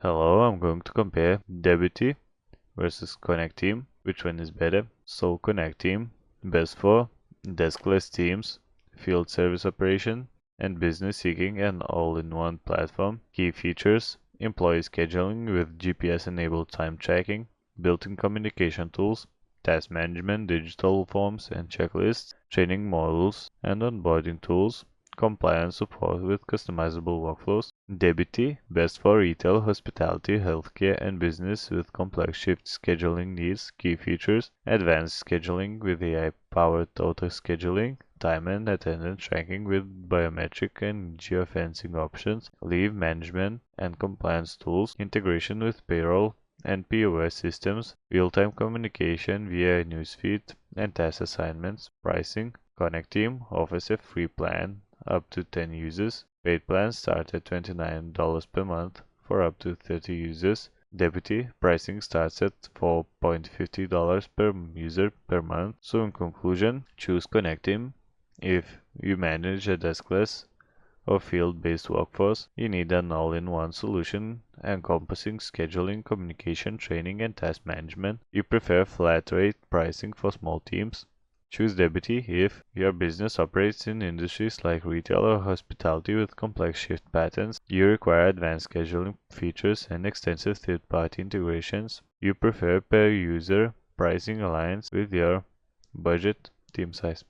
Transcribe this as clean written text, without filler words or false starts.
Hello, I'm going to compare Debiti versus Connect Team. Which one is better? So Connect Team, best for deskless teams, field service operation, and business seeking an all-in-one platform. Key features: employee scheduling with GPS-enabled time tracking, built-in communication tools, task management, digital forms and checklists, training modules and onboarding tools, compliance support with customizable workflows. Debiti, best for retail, hospitality, healthcare, and business with complex shift scheduling needs. Key features: advanced scheduling with AI-powered auto scheduling, time and attendance tracking with biometric and geofencing options, leave management and compliance tools, integration with payroll and POS systems, real-time communication via newsfeed and task assignments. Pricing: Connect Team offers a free plan up to 10 users. Paid plans start at $29 per month for up to 30 users. Debiti pricing starts at $4.50 per user per month. So in conclusion, choose Connect Team if you manage a deskless or field-based workforce. You need an all-in-one solution encompassing scheduling, communication, training, and task management. You prefer flat rate pricing for small teams. Choose Debiti if your business operates in industries like retail or hospitality with complex shift patterns. You require advanced scheduling features and extensive third-party integrations. You prefer per-user pricing aligns with your budget, team size.